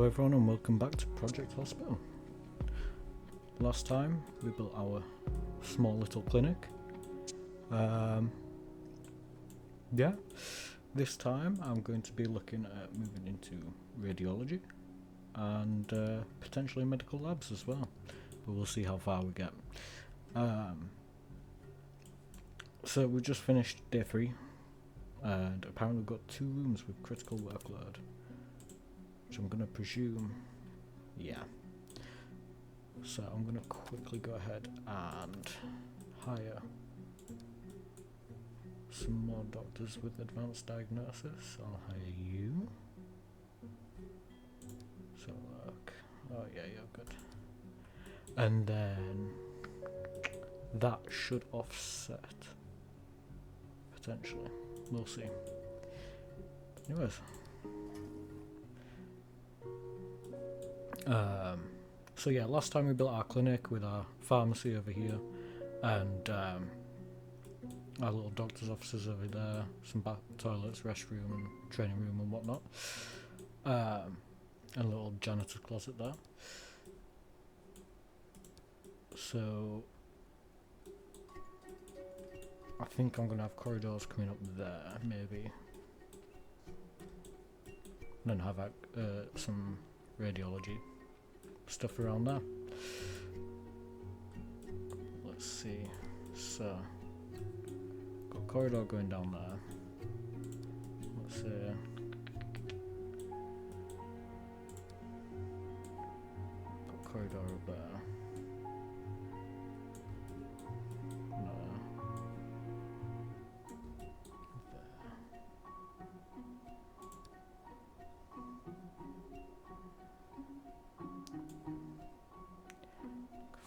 everyone, and welcome back to Project Hospital. Last time we built our small little clinic. This time I'm going to be looking at moving into radiology and potentially medical labs as well, but we'll see how far we get. So we just finished day 3, and apparently we've got 2 rooms with critical workload, which I'm going to presume, So I'm going to quickly go ahead and hire some more doctors with advanced diagnosis. I'll hire you. So look, oh yeah, you're good. And then that should offset, potentially. We'll see. Anyways. So yeah, last time we built our clinic with our pharmacy over here and our little doctor's offices over there, some bath toilets, restroom and training room and whatnot, and a little janitor's closet there. So I think I'm going to have corridors coming up there, maybe, and then have some radiology stuff around there. Let's see. So, got a corridor going down there. Let's see. Got a corridor up there. No.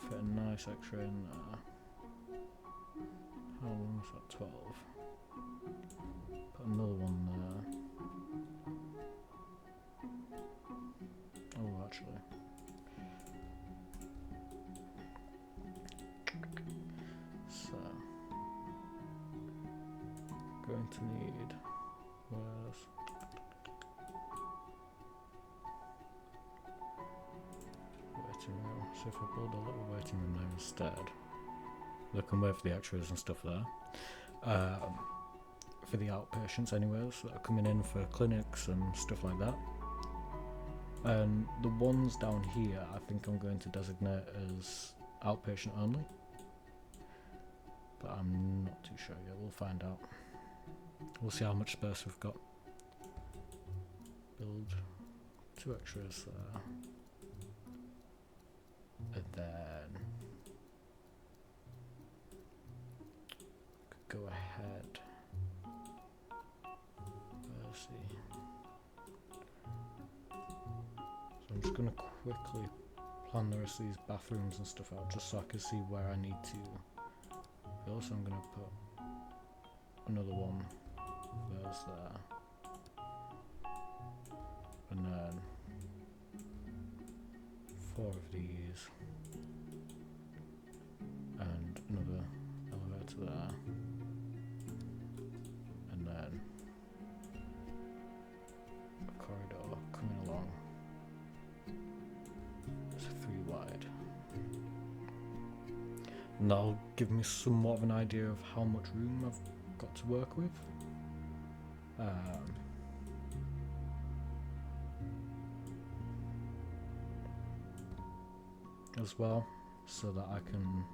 Fit a nice X-ray in there. How long is that? 12. Put another one there. Oh, actually. So, going to need. Where's waiting room? So if I build a little waiting room there instead, they can wait for the X-rays and stuff there. For the outpatients anyways, that are coming in for clinics and stuff like that. And the ones down here I think I'm going to designate as outpatient only, but I'm not too sure yet. We'll find out. We'll see how much space we've got. Build 2 X-rays there, and then go ahead. Let's see. So I'm just going to quickly plan the rest of these bathrooms and stuff out, just so I can see where I need to. Also, I'm going to put another one. There's there, and then 4 of these, and another elevator there, and then a corridor coming along. It's 3 wide, and that'll give me somewhat of an idea of how much room I've got to work with. As well, so that I can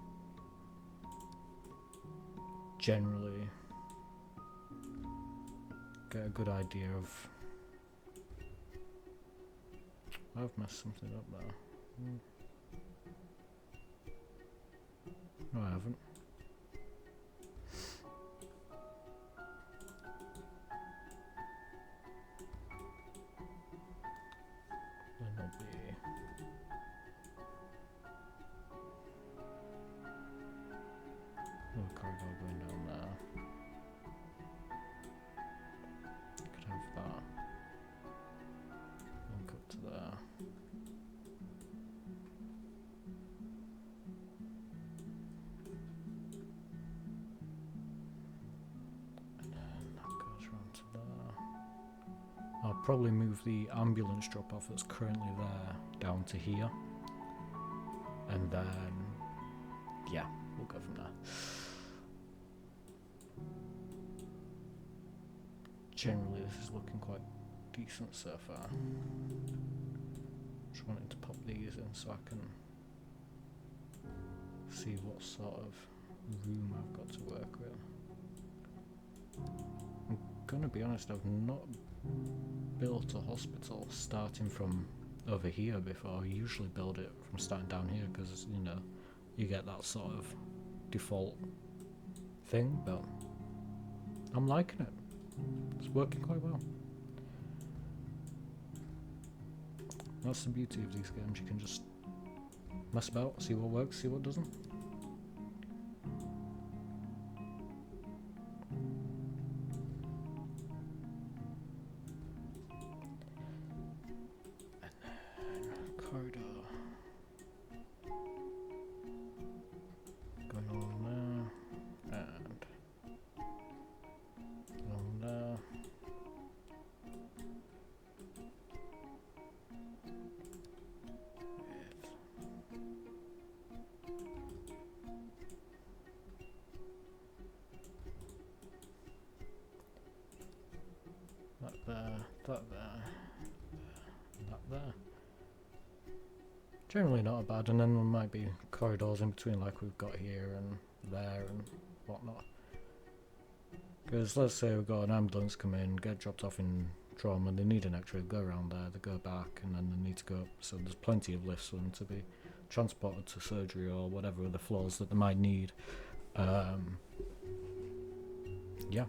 generally get a good idea of. I've messed something up there. No, I haven't. Then there'll be another corridor going down there. Could have that link up to there. probably move the ambulance drop off that's currently there down to here. And then, yeah, we'll go from there. Generally, this is looking quite decent so far. Just wanted to pop these in so I can see what sort of room I've got to work with. I'm gonna be honest, I've not built a hospital starting from over here before. I usually build it from starting down here because, you know, you get that sort of default thing, but I'm liking it. It's working quite well. That's the beauty of these games, you can just mess about, see what works, see what doesn't. That there. Generally not bad, and then there might be corridors in between like we've got here and there and whatnot. Because let's say we've got an ambulance come in, get dropped off in trauma, they need an x-ray, go around there, they go back, and then they need to go up, so there's plenty of lifts for them to be transported to surgery or whatever other floors that they might need. Yeah,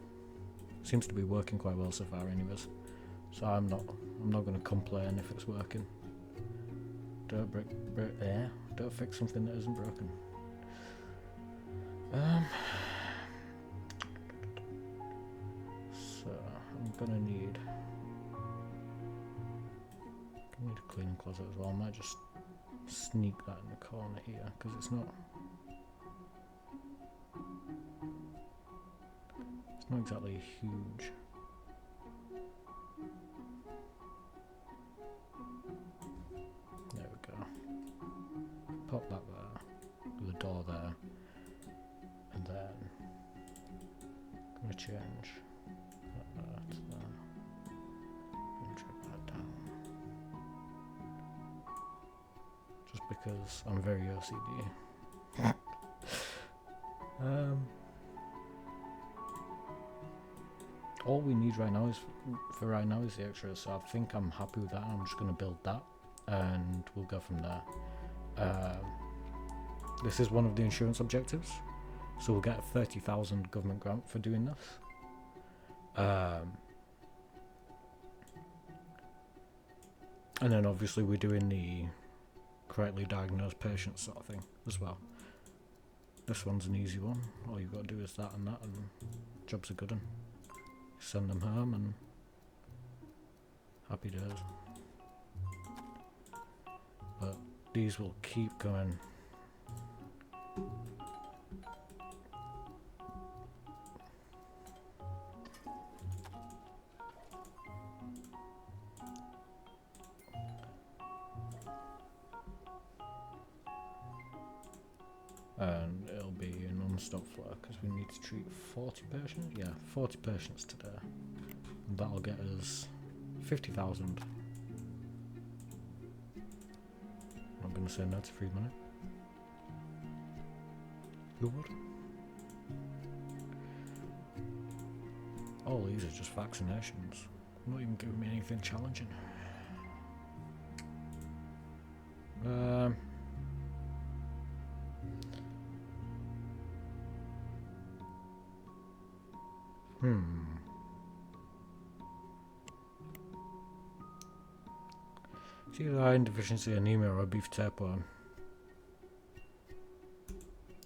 seems to be working quite well so far anyways. So I'm not going to complain if it's working. Don't don't fix something that isn't broken. So I'm gonna need a cleaning closet as well. I might just sneak that in the corner here because it's not exactly huge. There we go. Pop that there, with a door there, and then I'm going to change that there to there, and drag that down. Just because I'm very OCD. All we need right now is, for right now, is the extra, so I think I'm happy with that. I'm just going to build that, and we'll go from there. This is one of the insurance objectives, so we'll get a 30,000 government grant for doing this. And then obviously we're doing the correctly diagnosed patients sort of thing as well. This one's an easy one. All you've got to do is that, and job's a good one. Send them home and happy days. But these will keep going. And it'll be a non-stop flow because we need to treat 40 patients. Yeah, 40 patients today. And that'll get us 50,000. I'm going to say no to free money. Who would? All these are just vaccinations. Not even giving me anything challenging. It's either iron deficiency anemia or beef tapeworm.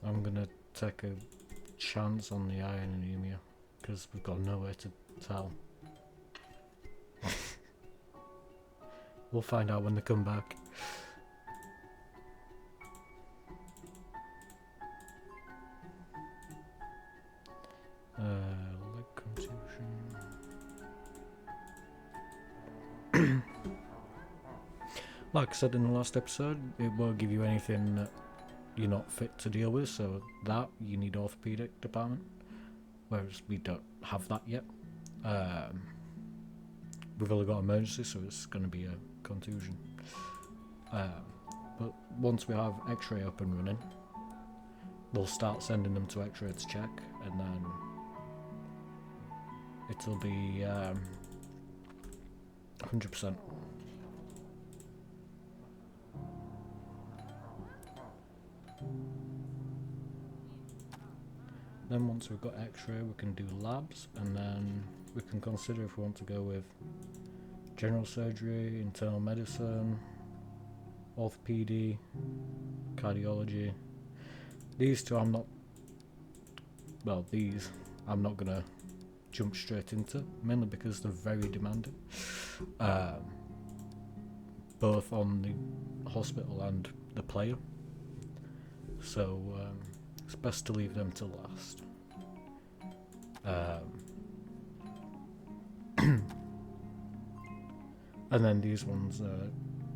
I'm gonna take a chance on the iron anemia because we've got no way to tell. We'll find out when they come back. Leg contusion. Like I said in the last episode, it won't give you anything that you're not fit to deal with, so that you need orthopedic department, whereas we don't have that yet. We've only got emergency, so it's going to be a contusion. But once we have x-ray up and running, we'll start sending them to x-ray to check, and then it'll be 100%. Then once we've got x-ray, we can do labs, and then we can consider if we want to go with general surgery, internal medicine, orthopedy, cardiology. These two I'm not gonna jump straight into, mainly because they're very demanding, both on the hospital and the player, so it's best to leave them to last. And then these ones are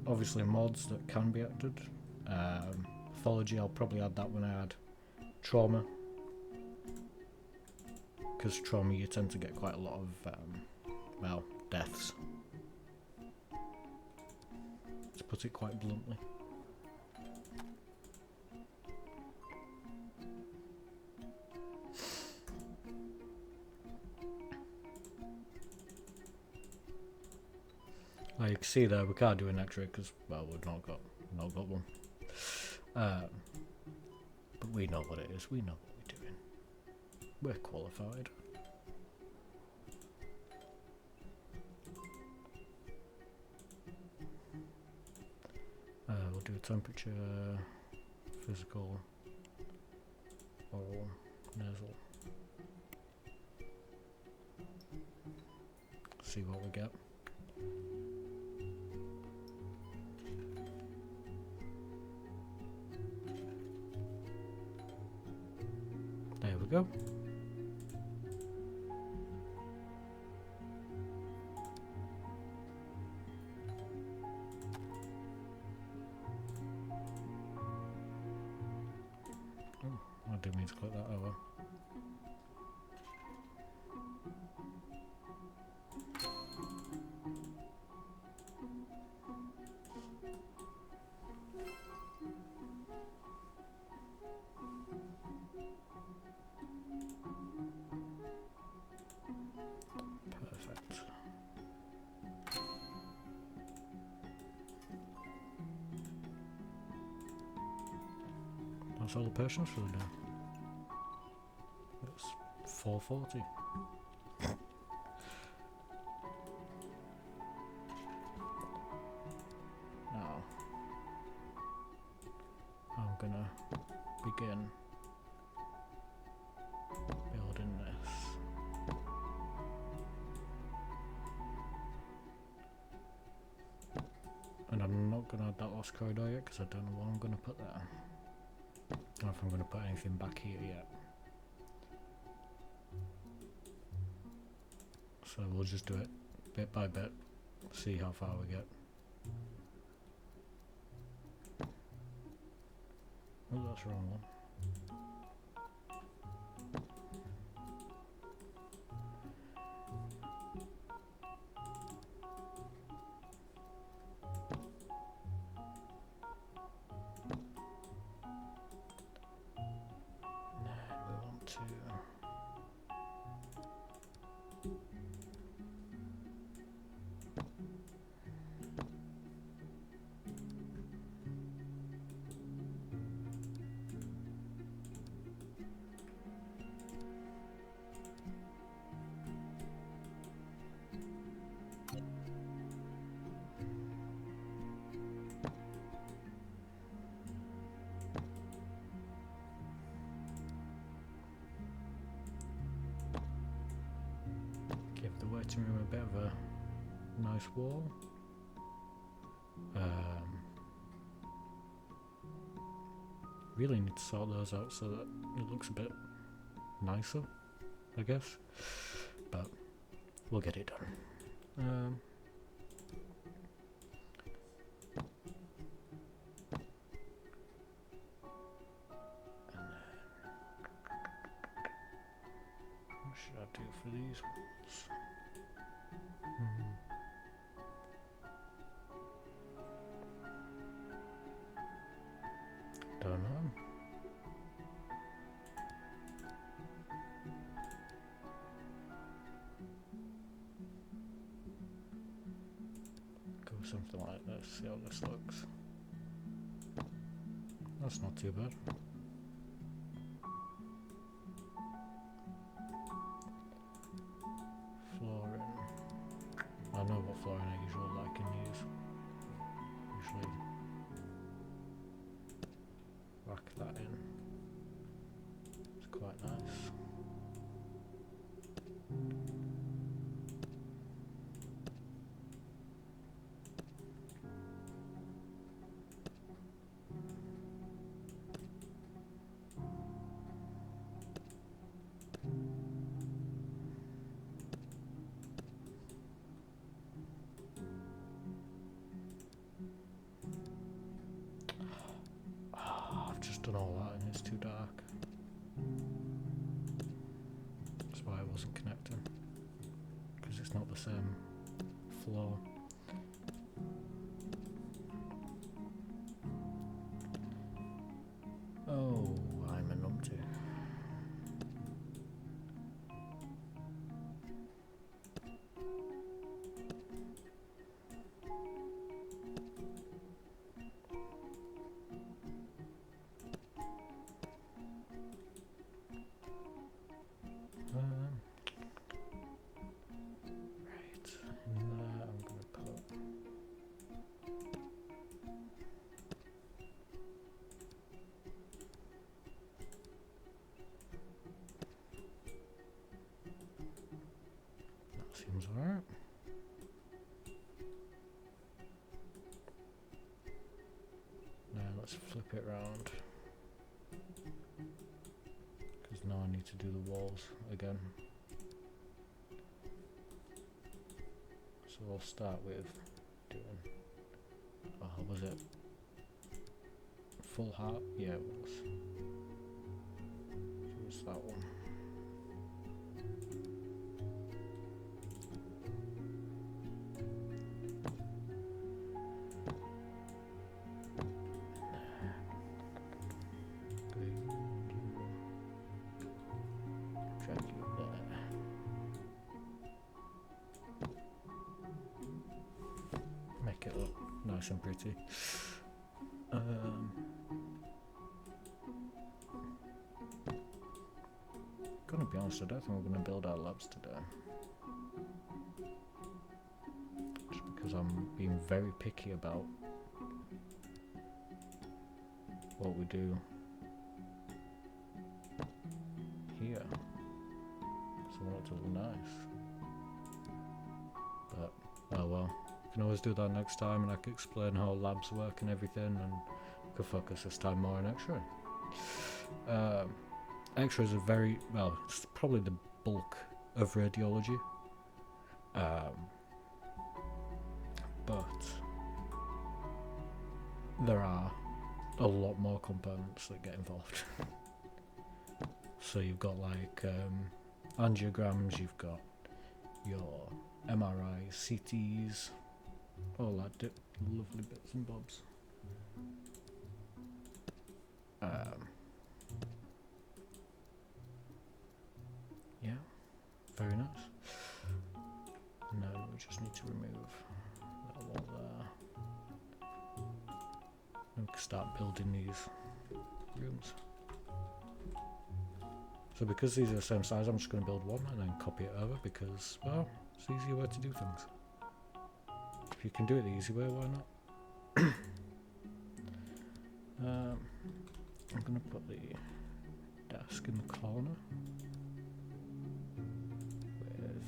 obviously mods that can be added. Pathology, I'll probably add that when I add trauma, because trauma you tend to get quite a lot of deaths, to put it quite bluntly. Like you can see there, we can't do an x-ray because, well, we've not got one. But we know what it is, we know what we're doing. We're qualified. We'll do a temperature, physical, oral, nasal. See what we get. There we go. Oh, I didn't mean to click that over. Perfect. That's all the patients for the day. It's 4:40. Now, I'm gonna begin building this. And I'm not going to add that last corridor yet because I don't know what I'm going to put there. Or if I'm going to put anything back here yet. So we'll just do it bit by bit, see how far we get. Oh, that's the wrong one. Give the waiting room a bit of a nice wall. Really need to sort those out so that it looks a bit nicer, I guess. But we'll get it done. What should I do for these ones? Don't know. Go something like this, see how this looks. That's not too bad. Flooring. I know what flooring I usually like in these. Usually whack that in. It's quite nice. I've just done all that and it's too dark. That's why I wasn't connecting. Because it's not the same flow. Oh, I'm a numpty. Seems alright. Now let's flip it around. Because now I need to do the walls again. So I'll start with doing, how was it? Full heart? Yeah, it was. So it's that one. Make it look nice and pretty. Gonna be honest, I don't think we're gonna build our labs today. Just because I'm being very picky about what we do here. So I want it to look nice. But, oh well. Can always do that next time, and I can explain how labs work and everything, and we can focus this time more on X-ray. X-ray is a very, well, it's probably the bulk of radiology, but there are a lot more components that get involved. So you've got like angiograms, you've got your MRIs, CTs, all that lovely bits and bobs. Yeah, very nice. And then we just need to remove that wall there. And we can start building these rooms. So because these are the same size, I'm just going to build one and then copy it over because, well, it's the easier way to do things. If you can do it the easy way, why not? I'm going to put the desk in the corner with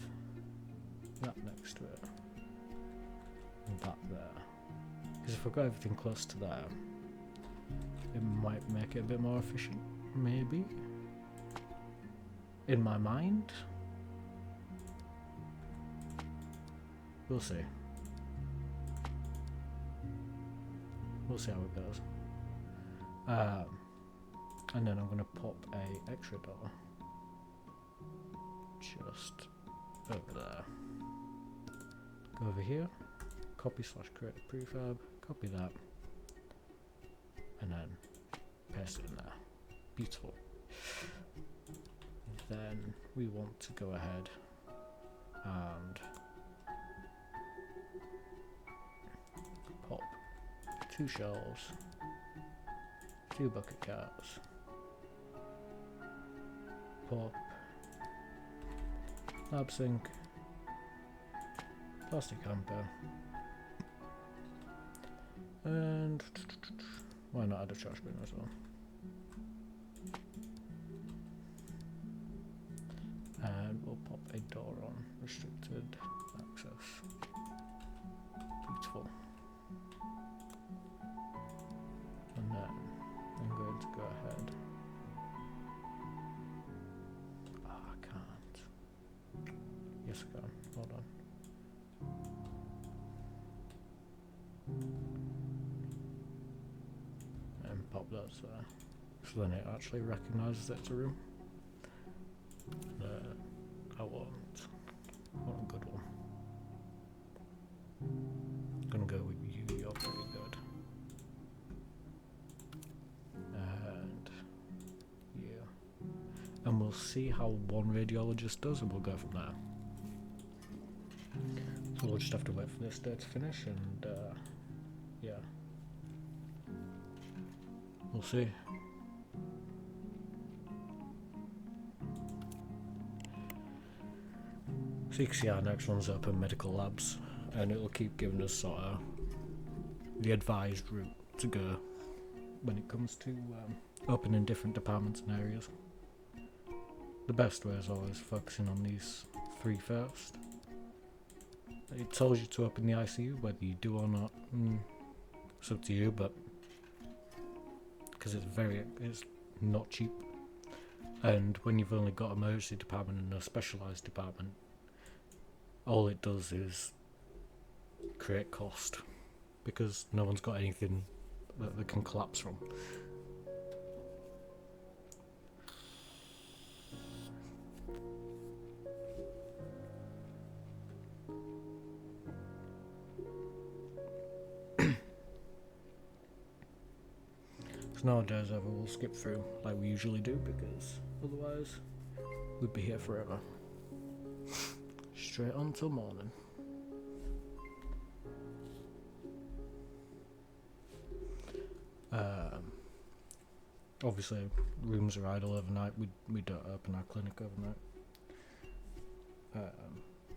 that next to it and that there. Because if I've got everything close to there, it might make it a bit more efficient, maybe. In my mind. We'll see. we'll see how it goes. And then I'm going to pop a X-ray door just over there. Go over here, copy / create a prefab, copy that, and then paste it in there. Beautiful. Then we want to go ahead and pop 2 shelves, 2 bucket carts, pop lab sink, plastic hamper, and why not add a trash bin as well? And we'll pop a door on, restricted access. Beautiful. And then I'm going to go ahead. Oh, I can't. Yes, I can. Hold on. And pop that there. So then it actually recognises it's a room. I want a good one. I'm gonna go with you, you're pretty good. And yeah. And we'll see how one radiologist does and we'll go from there. So we'll just have to wait for this day to finish and yeah. We'll see. 60 our next one's open medical labs, and it'll keep giving us sort of the advised route to go when it comes to opening different departments and areas. The best way is always focusing on these 3 first. It tells you to open the ICU, whether you do or not, it's up to you, but because it's not cheap, and when you've only got emergency department and a specialised department, all it does is create cost because no one's got anything that they can collapse from. So nowadays we'll skip through like we usually do because otherwise we'd be here forever. Straight on till morning. Obviously, rooms are idle overnight. We don't open our clinic overnight.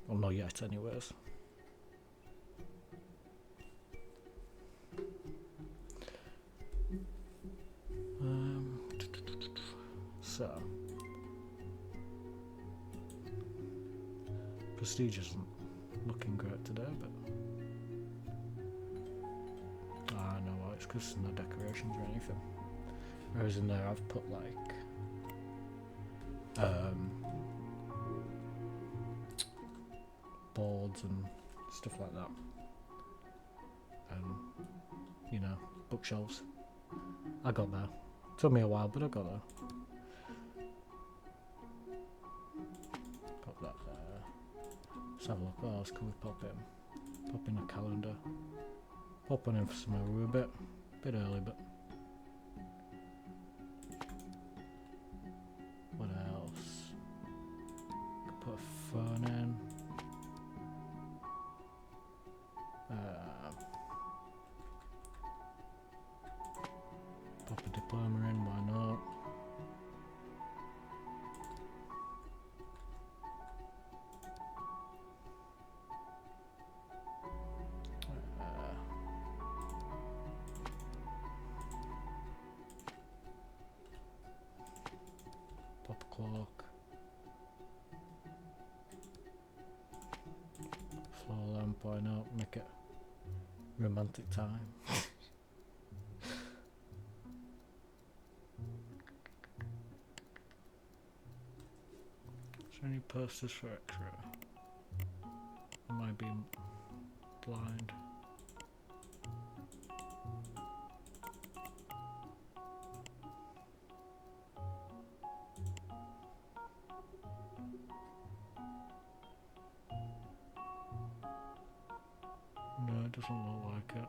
Well, not yet, anyways. So. Prestige isn't looking great today, but I know why, it's because there's no decorations or anything. Whereas in there I've put like boards and stuff like that, and you know, bookshelves. I got there. Took me a while, but I got there. Pop that there. Let's have a look. What else can we pop in? Pop in a calendar. Pop one in for somewhere we're a bit early, but what else? Could put a phone in. Pop a diploma in. Why not? Pop a clock. Floor lamp, why not? Make it romantic time. Is there any posters for X-ray? Am I being blind? it doesn't look like it.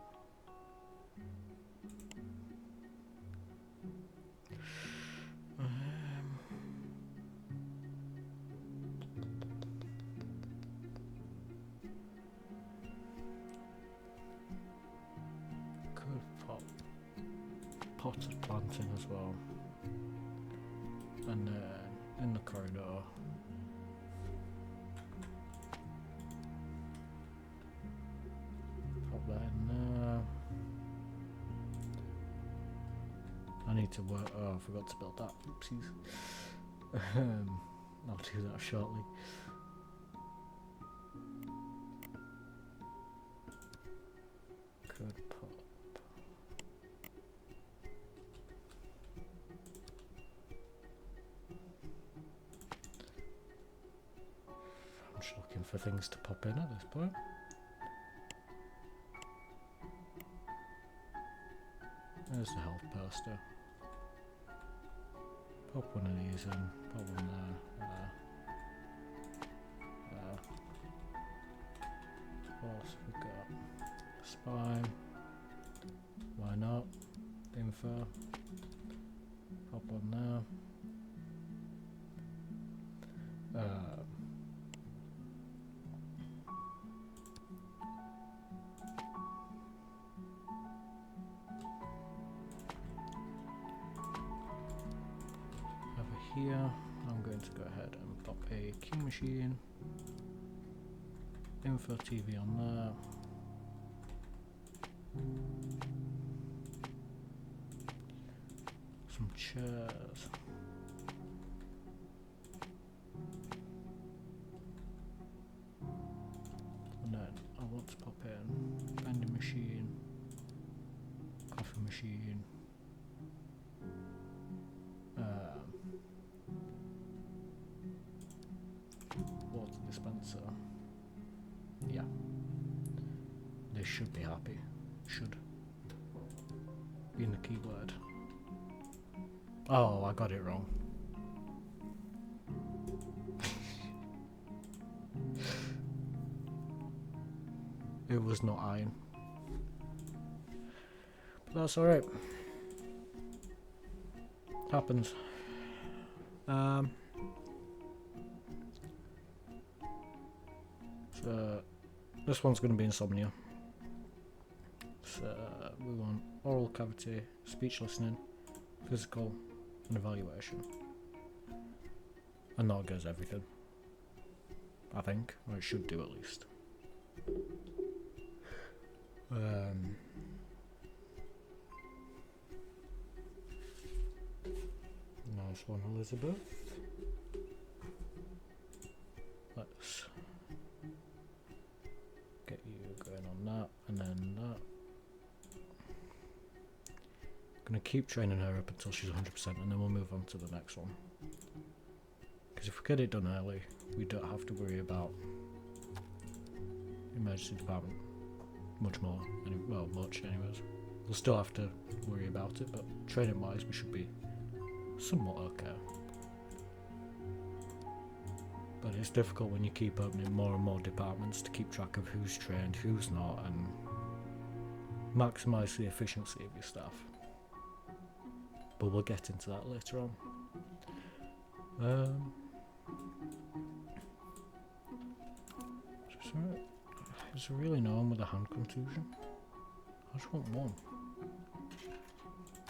Could pop potted planting as well. And then in the corridor, pop that in there. I need to work. Oh, I forgot to build that. Oopsies. I'll do that shortly. Could pop. I'm just looking for things to pop in at this point. There's the health poster. Pop one of these in, pop one there. What else have we got? Spine. Why not? Info. Pop one there. Here, I'm going to go ahead and pop a Q machine, info TV on there, some chairs, and then I want to pop in vending machine, coffee machine, water dispenser. Yeah, they should be happy. Should be in the keyword. Oh, I got it wrong. It was not iron, but that's all right. Happens. So this one's going to be insomnia. So we want oral cavity, speech listening, physical, and evaluation. And that goes everything, I think, or it should do at least. Nice one, Elizabeth. Let's get you going on that, and then that. Gonna keep training her up until she's 100%, and then we'll move on to the next one. Because if we get it done early, we don't have to worry about emergency department much more. Well, much anyways. We'll still have to worry about it, but training wise, we should be somewhat okay. But it's difficult when you keep opening more and more departments to keep track of who's trained, who's not, and maximise the efficiency of your staff. But we'll get into that later on. Is there really no one with a hand contusion? I just want one.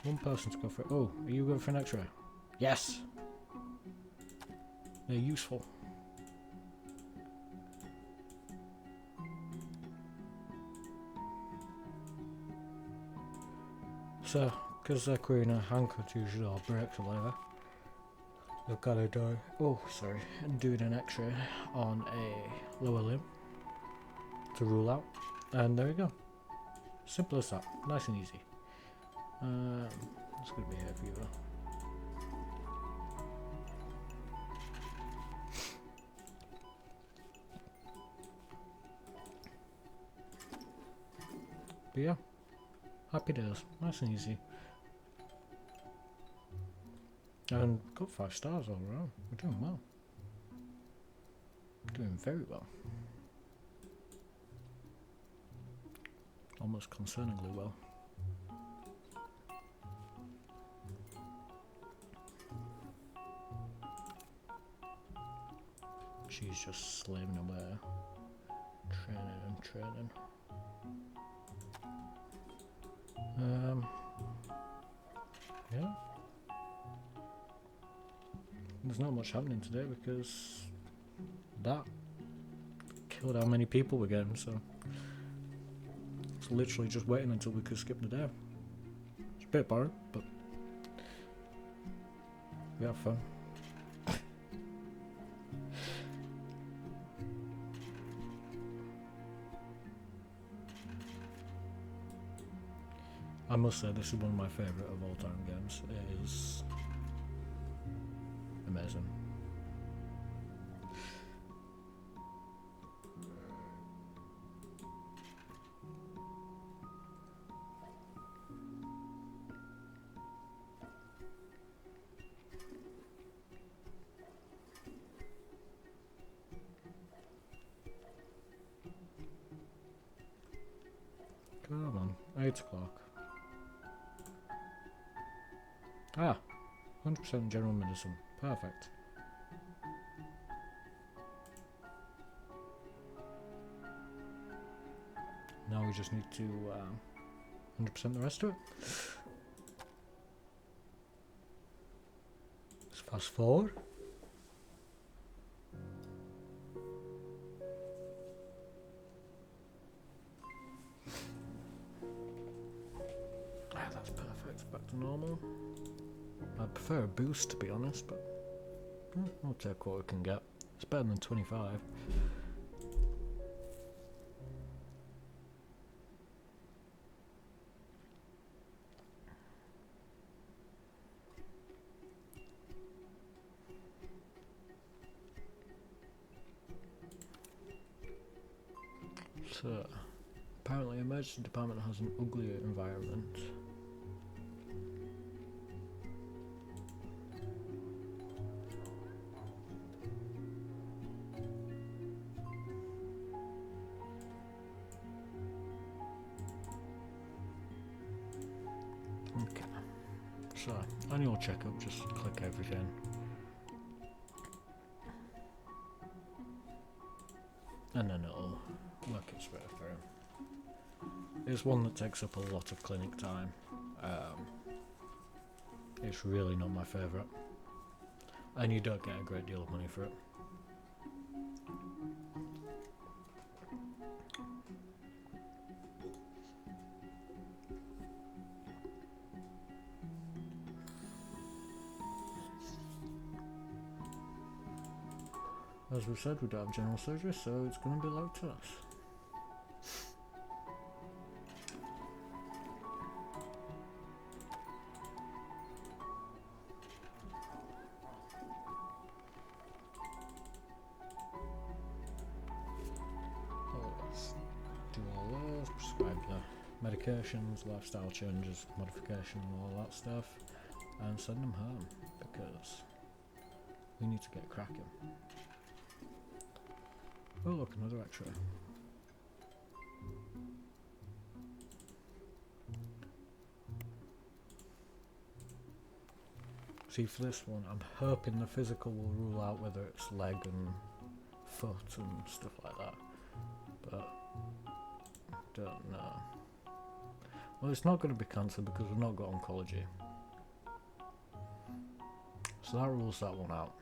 One person to go for it. Oh, are you going for an X-ray? Yes! They're useful. So, because they're querying a hand contusion or breaks or whatever, they've got to do, doing an X-ray on a lower limb to rule out, and there you go. Simple as that, nice and easy. It's going to be here for you though. But yeah, happy days, nice and easy. And got 5 stars all around. We're doing well. Doing very well. almost concerningly well. She's just slaving away, training and training. Yeah. There's not much happening today because that killed how many people we're getting, so it's literally just waiting until we could skip the day. It's a bit boring, but we have fun. I must say this is one of my favourite of all time games. It is amazing. Come on, 8 o'clock. Ah, 100% general medicine. Perfect. Now we just need to 100% the rest of it. Let's fast forward. Ah, that's perfect. Back to normal. I prefer a boost, to be honest, but I'll take what we can get. It's better than 25. So, apparently emergency department has an uglier environment. Okay, so annual checkup, just click everything. And then it'll work its way through. It's one that takes up a lot of clinic time. It's really not my favourite. And you don't get a great deal of money for it. As we said, we don't have general surgery, so it's going to be low to us. Let's do all those, prescribe the medications, lifestyle changes, modification, and all that stuff, and send them home, because we need to get cracking. Oh look, another X-ray. See, for this one, I'm hoping the physical will rule out whether it's leg and foot and stuff like that. But I don't know. Well, it's not going to be cancer because we've not got oncology. So that rules that one out.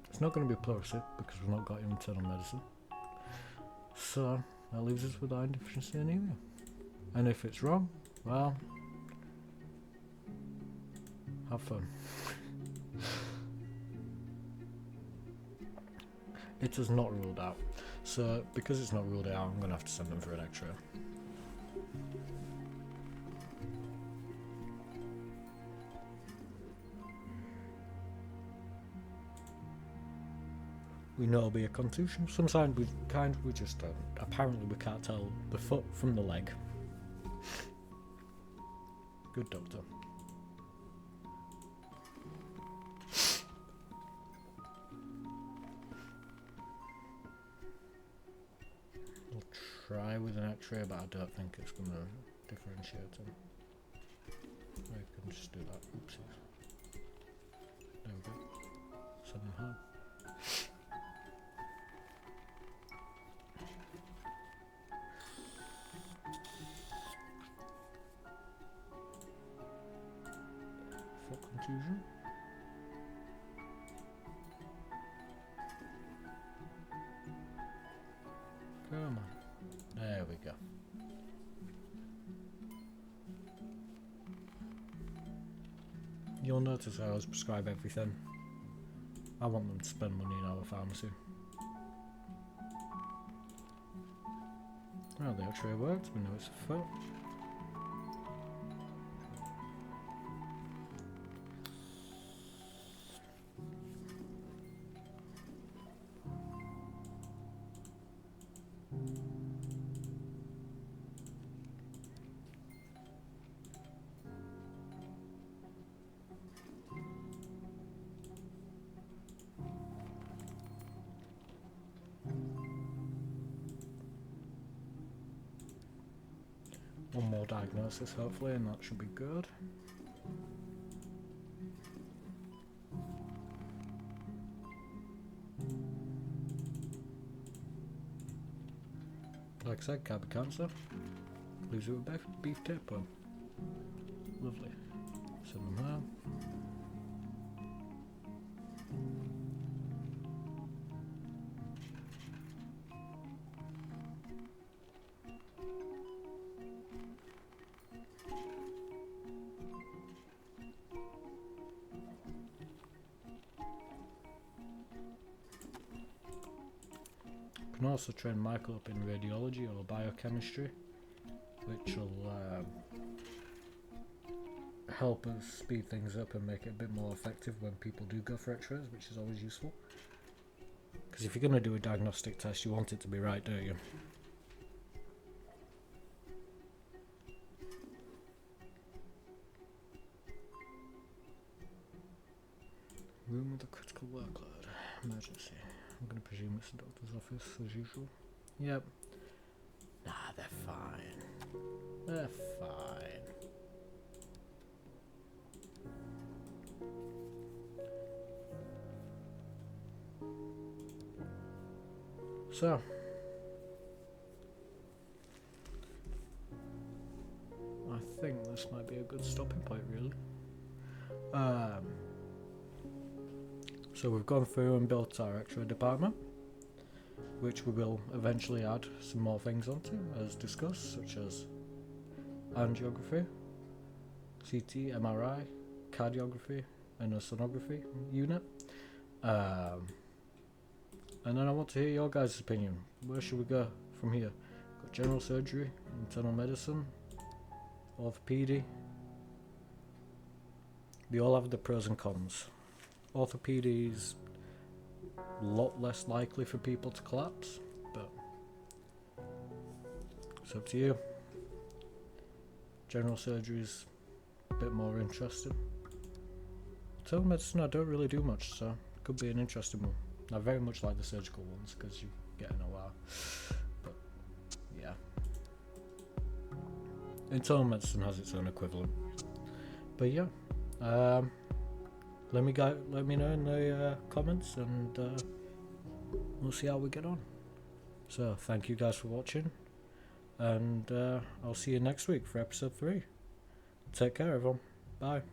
It's not going to be pleurisy because we've not got internal medicine. So that leaves us with iron deficiency anemia. And if it's wrong, well, have fun. It is not ruled out. So because it's not ruled out, I'm going to have to send them for an X-ray. We know it'll be a contusion. Sometimes we just don't. Apparently we can't tell the foot from the leg. Good doctor. We'll try with an x-ray, but I don't think it's going to differentiate them. I can just do that. Oopsies. There we go. Send them home. For contusion. Come on. There we go. You'll notice I always prescribe everything. I want them to spend money in our pharmacy. Well, the x-ray worked, we know it's a foot. One more diagnosis hopefully, and that should be good. Like I said, can't be cancer. Leaves it with beef tapeworm. Lovely. Send them home. Can also train Michael up in radiology or biochemistry, which will help us speed things up and make it a bit more effective when people do go for x-rays, which is always useful. Because if you're going to do a diagnostic test, you want it to be right, don't you? Room with a critical workload. Emergency. I'm going to presume it's the doctor's office as usual. Yep. Nah, they're fine. They're fine. So. I think this might be a good stopping point, really. So we've gone through and built our x-ray department, which we will eventually add some more things onto, as discussed, such as angiography, CT, MRI, cardiography, and a sonography unit. And then I want to hear your guys' opinion. Where should we go from here? Got general surgery, internal medicine, orthopedy. They all have the pros and cons. Orthopedy is a lot less likely for people to collapse, but it's up to you. General surgery is a bit more interesting. Telemedicine I don't really do much, so it could be an interesting one. I very much like the surgical ones because you get in a while, but yeah. Internal medicine has its own equivalent, but yeah. Let me know in the comments, and we'll see how we get on. So thank you guys for watching, and I'll see you next week for episode 3. Take care, everyone. Bye.